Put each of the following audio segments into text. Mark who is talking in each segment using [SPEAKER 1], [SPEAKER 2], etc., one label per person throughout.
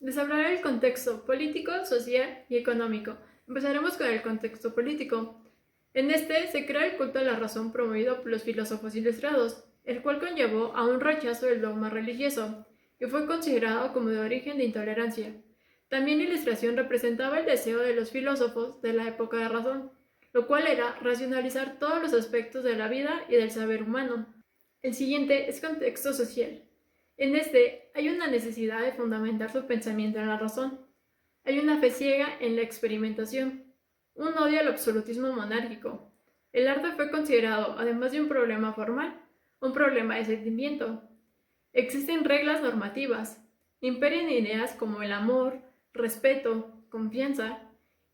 [SPEAKER 1] Les hablaré del contexto político, social y económico. Empezaremos con el contexto político. En este se crea el culto a la razón promovido por los filósofos ilustrados, el cual conllevó a un rechazo del dogma religioso, y fue considerado como de origen de intolerancia. También la ilustración representaba el deseo de los filósofos de la época de razón, lo cual era racionalizar todos los aspectos de la vida y del saber humano. El siguiente es contexto social. En este hay una necesidad de fundamentar su pensamiento en la razón. Hay una fe ciega en la experimentación, un odio al absolutismo monárquico. El arte fue considerado, además de un problema formal, un problema de sentimiento. Existen reglas normativas, imperian ideas como el amor, respeto, confianza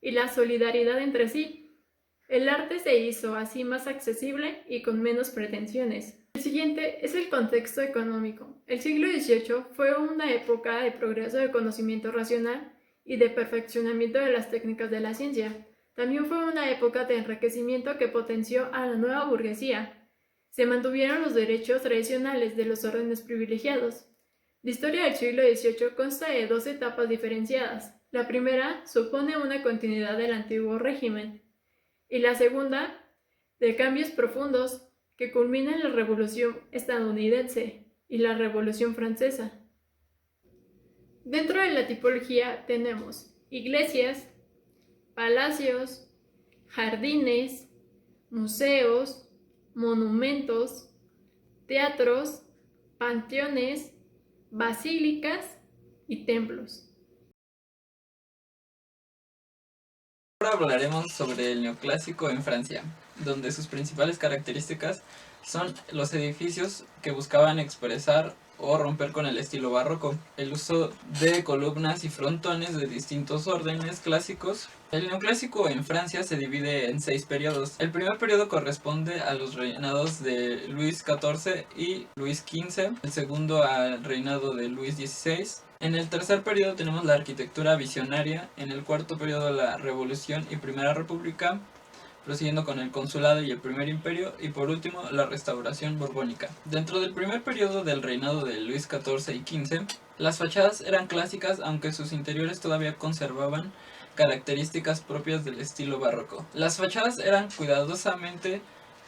[SPEAKER 1] y la solidaridad entre sí. El arte se hizo así más accesible y con menos pretensiones. El siguiente es el contexto económico. El siglo XVIII fue una época de progreso del conocimiento racional y de perfeccionamiento de las técnicas de la ciencia. También fue una época de enriquecimiento que potenció a la nueva burguesía. Se mantuvieron los derechos tradicionales de los órdenes privilegiados. La historia del siglo XVIII consta de dos etapas diferenciadas. La primera supone una continuidad del antiguo régimen, y la segunda, de cambios profundos que culmina en la Revolución estadounidense y la Revolución francesa. Dentro de la tipología tenemos iglesias, palacios, jardines, museos, monumentos, teatros, panteones, basílicas y templos.
[SPEAKER 2] Ahora hablaremos sobre el neoclásico en Francia, donde sus principales características son los edificios que buscaban expresar o romper con el estilo barroco, el uso de columnas y frontones de distintos órdenes clásicos. El neoclásico en Francia se divide en 6 periodos. El primer periodo corresponde a los reinados de Luis XIV y Luis XV, el segundo al reinado de Luis XVI. En el tercer periodo tenemos la arquitectura visionaria, en el cuarto periodo la Revolución y Primera República, prosiguiendo con el Consulado y el Primer Imperio, y por último la Restauración Borbónica. Dentro del primer periodo del reinado de Luis XIV y XV, las fachadas eran clásicas, aunque sus interiores todavía conservaban características propias del estilo barroco. Las fachadas eran cuidadosamente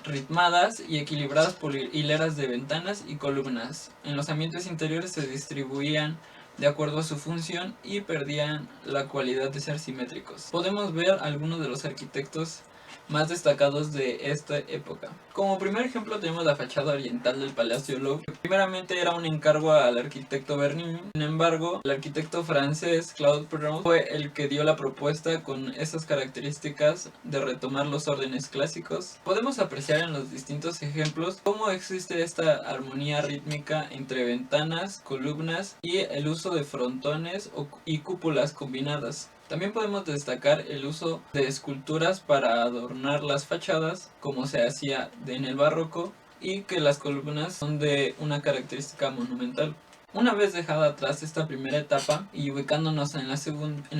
[SPEAKER 2] ritmadas y equilibradas por hileras de ventanas y columnas. En los ambientes interiores se distribuían de acuerdo a su función y perdían la cualidad de ser simétricos. Podemos ver algunos de los arquitectos más destacados de esta época. Como primer ejemplo tenemos la fachada oriental del Palacio Louvre, que primeramente era un encargo al arquitecto Bernini. Sin embargo, el arquitecto francés Claude Perrault fue el que dio la propuesta con esas características de retomar los órdenes clásicos. Podemos apreciar en los distintos ejemplos cómo existe esta armonía rítmica entre ventanas, columnas y el uso de frontones y cúpulas combinadas. También podemos destacar el uso de esculturas para adornar las fachadas, como se hacía en el barroco, y que las columnas son de una característica monumental. Una vez dejada atrás esta primera etapa y ubicándonos en el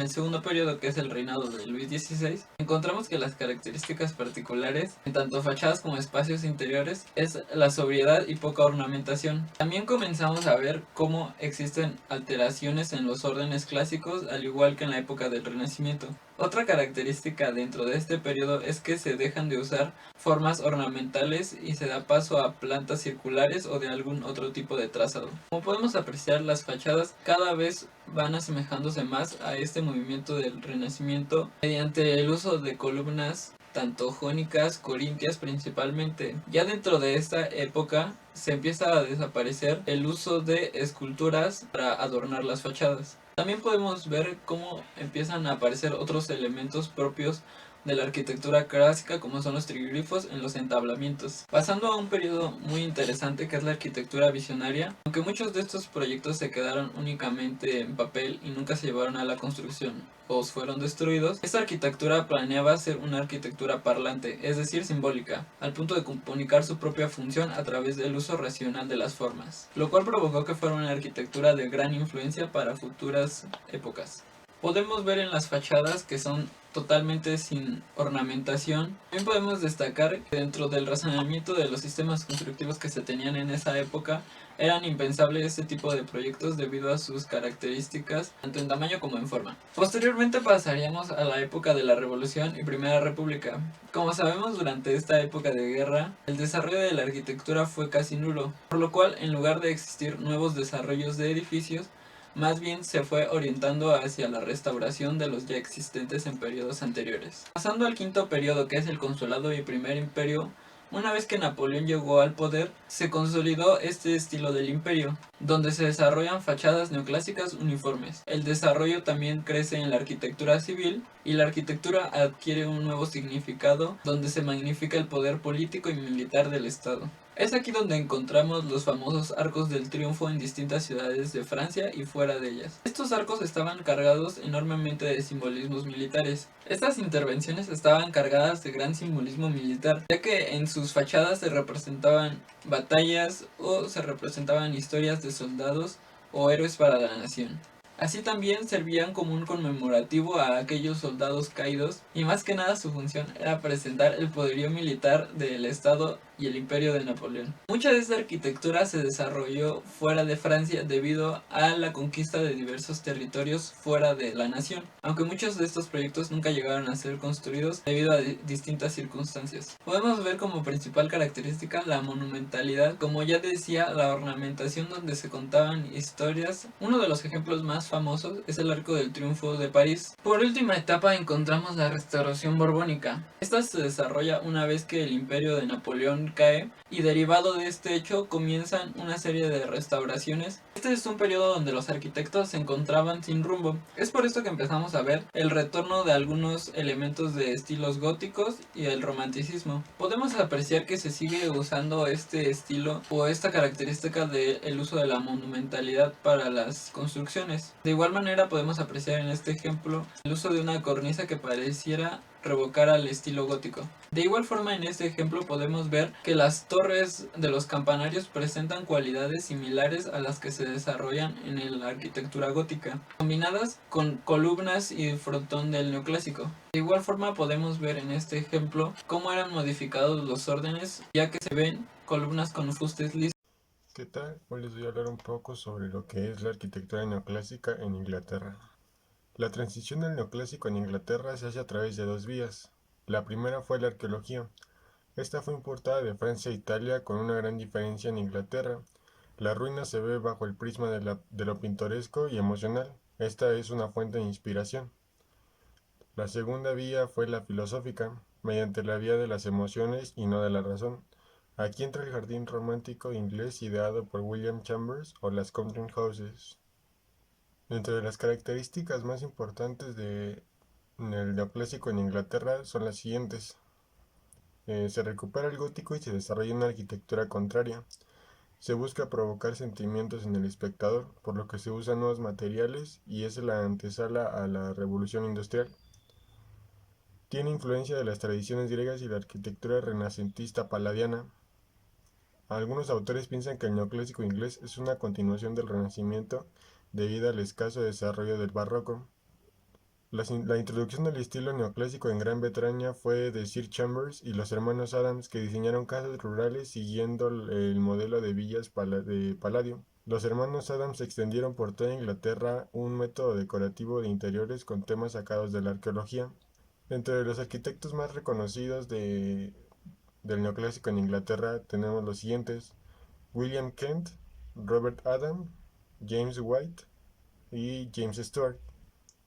[SPEAKER 2] segundo periodo, que es el reinado de Luis XVI, encontramos que las características particulares en tanto fachadas como espacios interiores es la sobriedad y poca ornamentación. También comenzamos a ver cómo existen alteraciones en los órdenes clásicos, al igual que en la época del Renacimiento. Otra característica dentro de este periodo es que se dejan de usar formas ornamentales y se da paso a plantas circulares o de algún otro tipo de trazado. Como podemos apreciar, las fachadas cada vez van asemejándose más a este movimiento del Renacimiento mediante el uso de columnas tanto jónicas, corintias principalmente. Ya dentro de esta época se empieza a desaparecer el uso de esculturas para adornar las fachadas. También podemos ver cómo empiezan a aparecer otros elementos propios de la arquitectura clásica, como son los triglifos en los entablamientos. Pasando a un periodo muy interesante que es la arquitectura visionaria, aunque muchos de estos proyectos se quedaron únicamente en papel y nunca se llevaron a la construcción o fueron destruidos, esta arquitectura planeaba ser una arquitectura parlante, es decir, simbólica, al punto de comunicar su propia función a través del uso racional de las formas, lo cual provocó que fuera una arquitectura de gran influencia para futuras épocas. Podemos ver en las fachadas que son totalmente sin ornamentación. También podemos destacar que dentro del razonamiento de los sistemas constructivos que se tenían en esa época, eran impensables este tipo de proyectos debido a sus características, tanto en tamaño como en forma. Posteriormente pasaríamos a la época de la Revolución y Primera República. Como sabemos, durante esta época de guerra, el desarrollo de la arquitectura fue casi nulo, por lo cual, en lugar de existir nuevos desarrollos de edificios, más bien se fue orientando hacia la restauración de los ya existentes en periodos anteriores. Pasando al quinto periodo, que es el Consulado y Primer Imperio, una vez que Napoleón llegó al poder, se consolidó este estilo del imperio, donde se desarrollan fachadas neoclásicas uniformes. El desarrollo también crece en la arquitectura civil y la arquitectura adquiere un nuevo significado, donde se magnifica el poder político y militar del Estado. Es aquí donde encontramos los famosos arcos del triunfo en distintas ciudades de Francia y fuera de ellas. Estos arcos estaban cargados enormemente de simbolismos militares. Estas intervenciones estaban cargadas de gran simbolismo militar, ya que en sus fachadas se representaban batallas o se representaban historias de soldados o héroes para la nación. Así también servían como un conmemorativo a aquellos soldados caídos y más que nada su función era presentar el poderío militar del Estado y el imperio de Napoleón. Mucha de esta arquitectura se desarrolló fuera de Francia debido a la conquista de diversos territorios fuera de la nación, aunque muchos de estos proyectos nunca llegaron a ser construidos debido a distintas circunstancias. Podemos ver como principal característica la monumentalidad, como ya decía, la ornamentación donde se contaban historias. Uno de los ejemplos más famosos es el Arco del Triunfo de París. Por última etapa encontramos la restauración borbónica. Esta se desarrolla una vez que el imperio de Napoleón cae y derivado de este hecho comienzan una serie de restauraciones. Este es un periodo donde los arquitectos se encontraban sin rumbo. Es por esto que empezamos a ver el retorno de algunos elementos de estilos góticos y el romanticismo. Podemos apreciar que se sigue usando este estilo o esta característica del uso de la monumentalidad para las construcciones. De igual manera podemos apreciar en este ejemplo el uso de una cornisa que pareciera revocar al estilo gótico. De igual forma, en este ejemplo podemos ver que las torres de los campanarios presentan cualidades similares a las que se desarrollan en la arquitectura gótica, combinadas con columnas y frontón del neoclásico. De igual forma podemos ver en este ejemplo cómo eran modificados los órdenes, ya que se ven columnas con fustes lisos.
[SPEAKER 3] ¿Qué tal? Hoy les voy a hablar un poco sobre lo que es la arquitectura neoclásica en Inglaterra. La transición del neoclásico en Inglaterra se hace a través de dos vías. La primera fue la arqueología. Esta fue importada de Francia e Italia con una gran diferencia en Inglaterra. La ruina se ve bajo el prisma de lo pintoresco y emocional. Esta es una fuente de inspiración. La segunda vía fue la filosófica, mediante la vía de las emociones y no de la razón. Aquí entra el jardín romántico inglés ideado por William Chambers o las country houses. Dentro de las características más importantes del neoclásico en Inglaterra son las siguientes. Se recupera el gótico y se desarrolla una arquitectura contraria. Se busca provocar sentimientos en el espectador, por lo que se usan nuevos materiales y es la antesala a la revolución industrial. Tiene influencia de las tradiciones griegas y la arquitectura renacentista palladiana. Algunos autores piensan que el neoclásico inglés es una continuación del Renacimiento debido al escaso desarrollo del barroco. La introducción del estilo neoclásico en Gran Bretaña fue de Sir Chambers y los hermanos Adams, que diseñaron casas rurales siguiendo el modelo de villas de Palladio. Los hermanos Adams extendieron por toda Inglaterra un método decorativo de interiores con temas sacados de la arqueología. Dentro de los arquitectos más reconocidos del neoclásico en Inglaterra tenemos los siguientes: William Kent, Robert Adam, James White y James Stuart.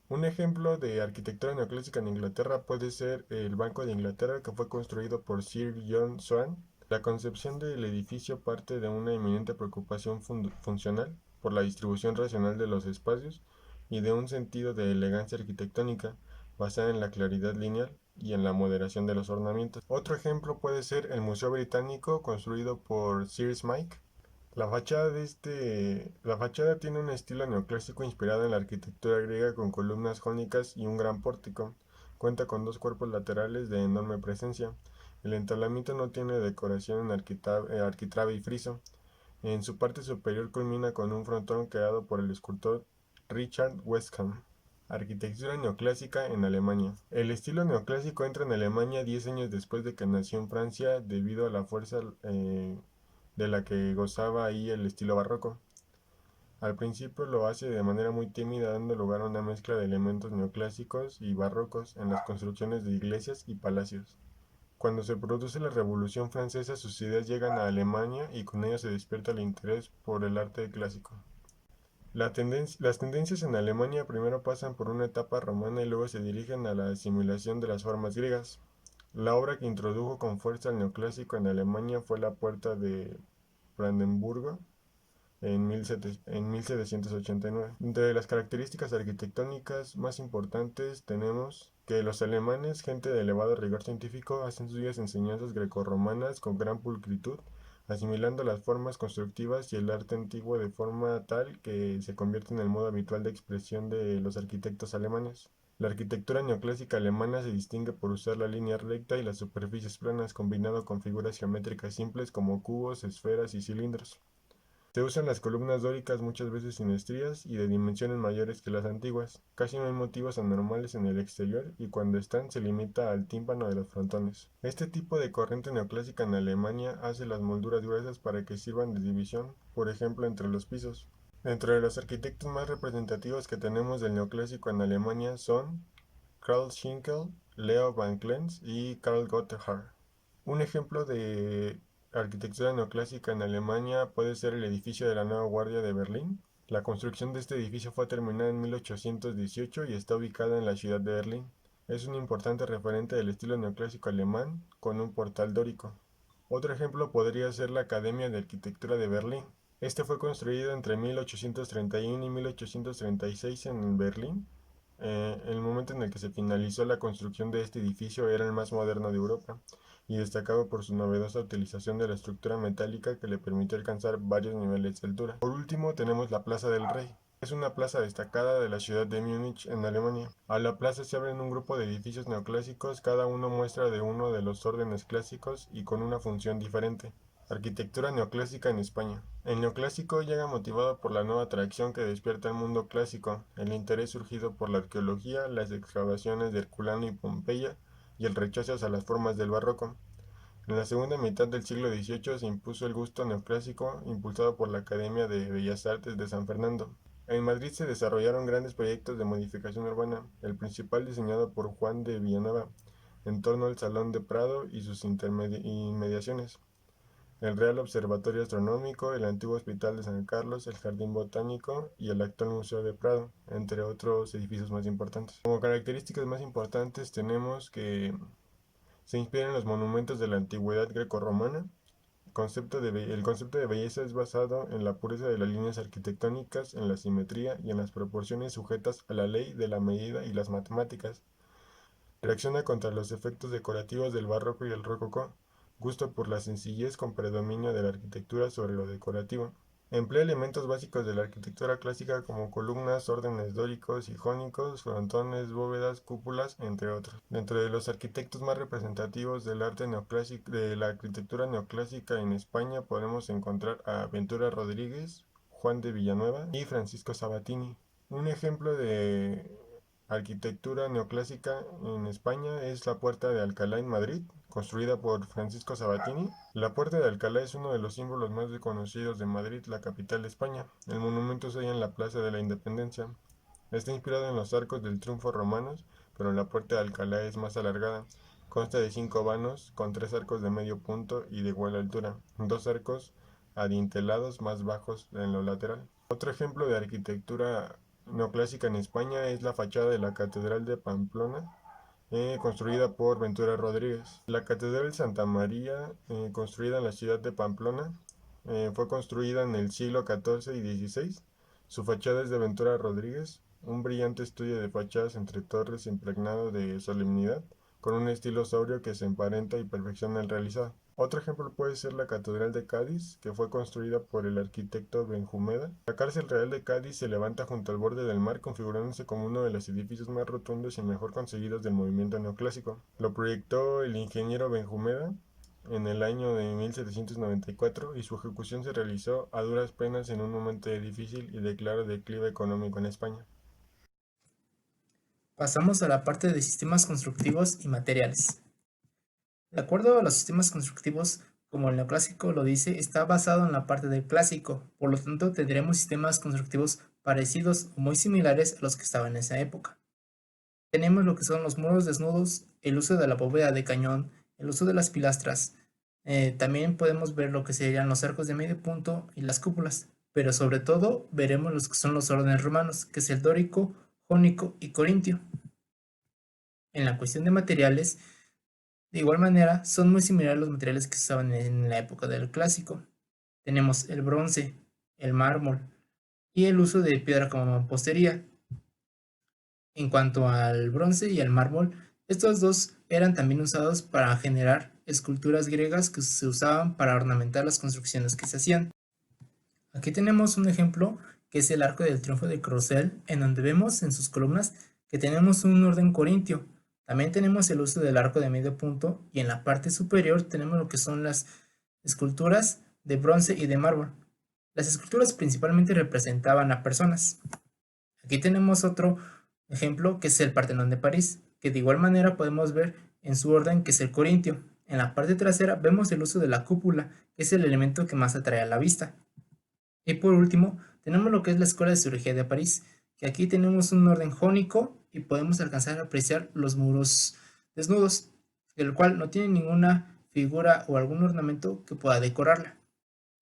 [SPEAKER 3] Un ejemplo de arquitectura neoclásica en Inglaterra puede ser el Banco de Inglaterra, que fue construido por Sir John Soane. La concepción del edificio parte de una eminente preocupación funcional por la distribución racional de los espacios y de un sentido de elegancia arquitectónica basada en la claridad lineal y en la moderación de los ornamentos. Otro ejemplo puede ser el Museo Británico, construido por Sir Smyke. La fachada tiene un estilo neoclásico inspirado en la arquitectura griega con columnas jónicas y un gran pórtico. Cuenta con dos cuerpos laterales de enorme presencia. El entablamiento no tiene decoración en arquitrabe y friso. En su parte superior culmina con un frontón creado por el escultor Richard Westham. Arquitectura neoclásica en Alemania. El estilo neoclásico entra en Alemania 10 años después de que nació en Francia debido a la fuerza de la que gozaba ahí el estilo barroco. Al principio lo hace de manera muy tímida, dando lugar a una mezcla de elementos neoclásicos y barrocos en las construcciones de iglesias y palacios. Cuando se produce la Revolución Francesa, sus ideas llegan a Alemania y con ello se despierta el interés por el arte clásico. Las tendencias en Alemania primero pasan por una etapa romana y luego se dirigen a la asimilación de las formas griegas. La obra que introdujo con fuerza el neoclásico en Alemania fue La Puerta de Brandenburgo en 1789. Entre las características arquitectónicas más importantes tenemos que los alemanes, gente de elevado rigor científico, hacen suyas enseñanzas grecorromanas con gran pulcritud, asimilando las formas constructivas y el arte antiguo de forma tal que se convierte en el modo habitual de expresión de los arquitectos alemanes. La arquitectura neoclásica alemana se distingue por usar la línea recta y las superficies planas, combinado con figuras geométricas simples como cubos, esferas y cilindros. Se usan las columnas dóricas muchas veces sin estrías y de dimensiones mayores que las antiguas. Casi no hay motivos anormales en el exterior y cuando están se limita al tímpano de los frontones. Este tipo de corriente neoclásica en Alemania hace las molduras gruesas para que sirvan de división, por ejemplo entre los pisos. Dentro de los arquitectos más representativos que tenemos del neoclásico en Alemania son Karl Schinkel, Leo van Klenz y Karl Gotthard. Un ejemplo de arquitectura neoclásica en Alemania puede ser el edificio de la Nueva Guardia de Berlín. La construcción de este edificio fue terminada en 1818 y está ubicada en la ciudad de Berlín. Es un importante referente del estilo neoclásico alemán con un portal dórico. Otro ejemplo podría ser la Academia de Arquitectura de Berlín. Este fue construido entre 1831 y 1836 en Berlín. El momento en el que se finalizó la construcción de este edificio era el más moderno de Europa y destacaba por su novedosa utilización de la estructura metálica que le permitió alcanzar varios niveles de altura. Por último, tenemos la Plaza del Rey. Es una plaza destacada de la ciudad de Múnich, en Alemania. A la plaza se abren un grupo de edificios neoclásicos, cada uno muestra de uno de los órdenes clásicos y con una función diferente. Arquitectura neoclásica en España. El neoclásico llega motivado por la nueva atracción que despierta el mundo clásico, el interés surgido por la arqueología, las excavaciones de Herculano y Pompeya y el rechazo hacia las formas del barroco. En la segunda mitad del siglo XVIII se impuso el gusto neoclásico, impulsado por la Academia de Bellas Artes de San Fernando. En Madrid se desarrollaron grandes proyectos de modificación urbana, el principal diseñado por Juan de Villanueva, en torno al Salón de Prado y sus inmediaciones, el Real Observatorio Astronómico, el antiguo Hospital de San Carlos, el Jardín Botánico y el actual Museo de Prado, entre otros edificios más importantes. Como características más importantes tenemos que se inspira en los monumentos de la antigüedad grecorromana. El concepto de belleza es basado en la pureza de las líneas arquitectónicas, en la simetría y en las proporciones sujetas a la ley de la medida y las matemáticas. Reacciona contra los efectos decorativos del barroco y el rococó. Gusto por la sencillez con predominio de la arquitectura sobre lo decorativo. Emplea elementos básicos de la arquitectura clásica como columnas, órdenes dóricos y jónicos, frontones, bóvedas, cúpulas, entre otros. Dentro de los arquitectos más representativos del arte neoclásico, de la arquitectura neoclásica en España podemos encontrar a Ventura Rodríguez, Juan de Villanueva y Francisco Sabatini. Un ejemplo de arquitectura neoclásica en España es la Puerta de Alcalá en Madrid, construida por Francisco Sabatini. La Puerta de Alcalá es uno de los símbolos más reconocidos de Madrid, la capital de España. El monumento se halla en la Plaza de la Independencia. Está inspirado en los arcos del triunfo romanos, pero la Puerta de Alcalá es más alargada. Consta de 5 vanos con 3 arcos de medio punto y de igual altura, 2 arcos adintelados más bajos en lo lateral. Otro ejemplo de arquitectura neoclásica en España es la fachada de la Catedral de Pamplona, construida por Ventura Rodríguez. La Catedral de Santa María, construida en la ciudad de Pamplona, fue construida en el siglo XIV y XVI. Su fachada es de Ventura Rodríguez, un brillante estudio de fachadas entre torres impregnado de solemnidad, con un estilo sobrio que se emparenta y perfecciona el realizado. Otro ejemplo puede ser la Catedral de Cádiz, que fue construida por el arquitecto Benjumeda. La Cárcel Real de Cádiz se levanta junto al borde del mar, configurándose como uno de los edificios más rotundos y mejor conseguidos del movimiento neoclásico. Lo proyectó el ingeniero Benjumeda en el año de 1794 y su ejecución se realizó a duras penas en un momento de difícil y de claro declive económico en España.
[SPEAKER 4] Pasamos a la parte de sistemas constructivos y materiales. De acuerdo a los sistemas constructivos, como el neoclásico lo dice, está basado en la parte del clásico, por lo tanto tendremos sistemas constructivos parecidos o muy similares a los que estaban en esa época. Tenemos lo que son los muros desnudos, el uso de la bóveda de cañón, el uso de las pilastras. También podemos ver lo que serían los arcos de medio punto y las cúpulas, pero sobre todo veremos los que son los órdenes romanos, que es el dórico, jónico y corintio. En la cuestión de materiales, de igual manera, son muy similares los materiales que se usaban en la época del clásico. Tenemos el bronce, el mármol y el uso de piedra como mampostería. En cuanto al bronce y al mármol, estos dos eran también usados para generar esculturas griegas que se usaban para ornamentar las construcciones que se hacían. Aquí tenemos un ejemplo que es el Arco del Triunfo de Corcel, en donde vemos en sus columnas que tenemos un orden corintio. También tenemos el uso del arco de medio punto y en la parte superior tenemos lo que son las esculturas de bronce y de mármol. Las esculturas principalmente representaban a personas. Aquí tenemos otro ejemplo que es el Partenón de París, que de igual manera podemos ver en su orden que es el corintio. En la parte trasera vemos el uso de la cúpula, que es el elemento que más atrae a la vista. Y por último, tenemos lo que es la Escuela de Cirugía de París, que aquí tenemos un orden jónico y podemos alcanzar a apreciar los muros desnudos, el cual no tiene ninguna figura o algún ornamento que pueda decorarla.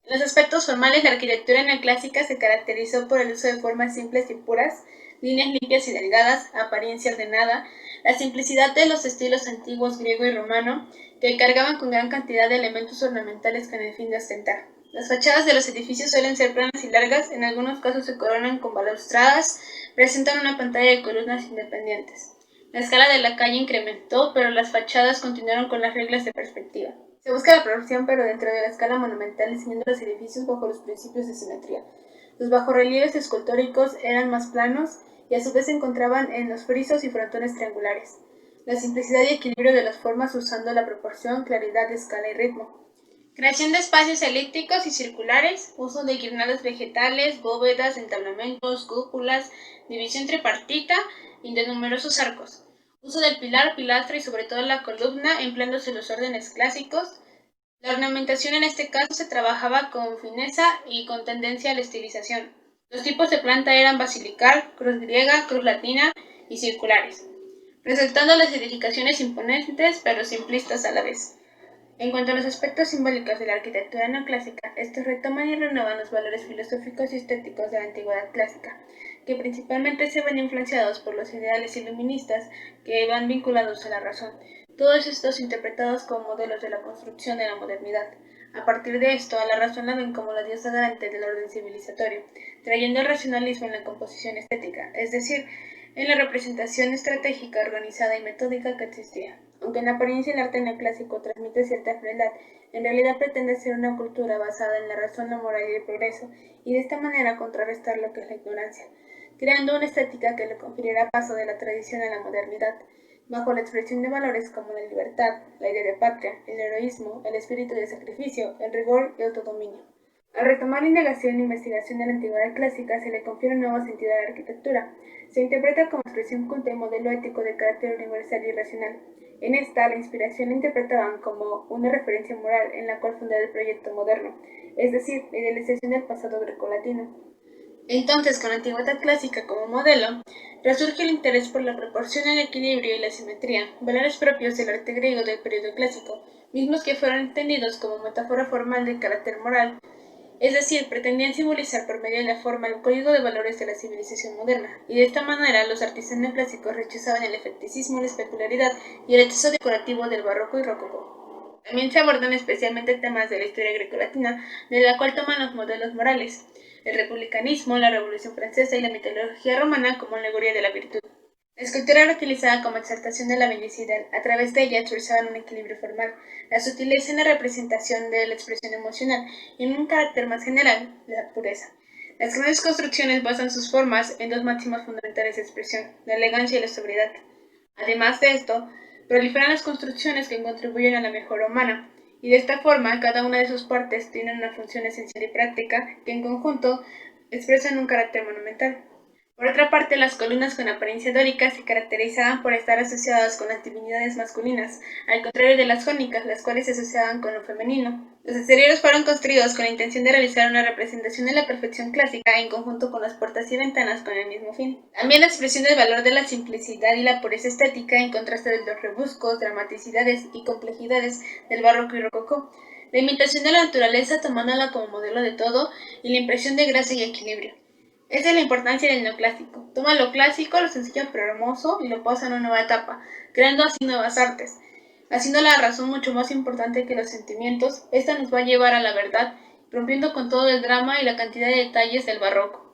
[SPEAKER 5] En los aspectos formales, la arquitectura neoclásica se caracterizó por el uso de formas simples y puras, líneas limpias y delgadas, apariencia ordenada, la simplicidad de los estilos antiguos griego y romano, que cargaban con gran cantidad de elementos ornamentales con el fin de ostentar. Las fachadas de los edificios suelen ser planas y largas, en algunos casos se coronan con balaustradas, presentan una pantalla de columnas independientes. La escala de la calle incrementó, pero las fachadas continuaron con las reglas de perspectiva. Se busca la proporción, pero dentro de la escala monumental, diseñando los edificios bajo los principios de simetría. Los bajorrelieves escultóricos eran más planos y a su vez se encontraban en los frisos y frontones triangulares. La simplicidad y equilibrio de las formas usando la proporción, claridad, escala y ritmo. Creación de espacios elípticos y circulares, uso de guirnaldas vegetales, bóvedas, entablamentos, cúpulas, división tripartita y de numerosos arcos. Uso del pilar, pilastra y sobre todo la columna, empleándose los órdenes clásicos. La ornamentación en este caso se trabajaba con fineza y con tendencia a la estilización. Los tipos de planta eran basilical, cruz griega, cruz latina y circulares, resaltando las edificaciones imponentes pero simplistas a la vez. En cuanto a los aspectos simbólicos de la arquitectura neoclásica, estos retoman y renuevan los valores filosóficos y estéticos de la antigüedad clásica, que principalmente se ven influenciados por los ideales iluministas que van vinculados a la razón, todos estos interpretados como modelos de la construcción de la modernidad. A partir de esto, a la razón la ven como la diosa garante del orden civilizatorio, trayendo el racionalismo en la composición estética, es decir, en la representación estratégica, organizada y metódica que existía. Aunque en apariencia el arte neoclásico transmite cierta frialdad, en realidad pretende ser una cultura basada en la razón, la moral y el progreso, y de esta manera contrarrestar lo que es la ignorancia, creando una estética que le conferirá paso de la tradición a la modernidad, bajo la expresión de valores como la libertad, la idea de patria, el heroísmo, el espíritu de sacrificio, el rigor y autodominio. Al retomar la indagación e investigación de la antigüedad clásica, se le confiere un nuevo sentido a la arquitectura. Se interpreta como expresión culta y modelo ético de carácter universal y racional. En esta, la inspiración la interpretaban como una referencia moral en la cual fundar el proyecto moderno, es decir, la idealización del pasado grecolatino. Entonces, con la antigüedad clásica como modelo, resurge el interés por la proporción, el equilibrio y la simetría, valores propios del arte griego del periodo clásico, mismos que fueron entendidos como metáfora formal de carácter moral, es decir, pretendían simbolizar por medio de la forma el código de valores de la civilización moderna, y de esta manera los artistas neoclásicos rechazaban el eclecticismo, la especularidad y el exceso decorativo del barroco y rococó. También se abordan especialmente temas de la historia grecolatina, de la cual toman los modelos morales, el republicanismo, la Revolución Francesa y la mitología romana como alegoría de la virtud. La escultura era utilizada como exaltación de la belleza ideal. A través de ella expresaban un equilibrio formal, la sutileza en la representación de la expresión emocional y en un carácter más general, la pureza. Las grandes construcciones basan sus formas en dos máximas fundamentales de expresión, la elegancia y la sobriedad. Además de esto, proliferan las construcciones que contribuyen a la mejora humana, y de esta forma cada una de sus partes tiene una función esencial y práctica que en conjunto expresan un carácter monumental. Por otra parte, las columnas con apariencia dórica se caracterizaban por estar asociadas con las divinidades masculinas, al contrario de las jónicas, las cuales se asociaban con lo femenino. Los exteriores fueron construidos con la intención de realizar una representación de la perfección clásica en conjunto con las puertas y ventanas con el mismo fin. También la expresión del valor de la simplicidad y la pureza estética en contraste de los rebuscos, dramaticidades y complejidades del barroco y rococó. La imitación de la naturaleza tomándola como modelo de todo y la impresión de gracia y equilibrio. Esa es la importancia del neoclásico. Toma lo clásico, lo sencillo pero hermoso, y lo pasa a una nueva etapa, creando así nuevas artes. Haciendo la razón mucho más importante que los sentimientos, esta nos va a llevar a la verdad, rompiendo con todo el drama y la cantidad de detalles del barroco.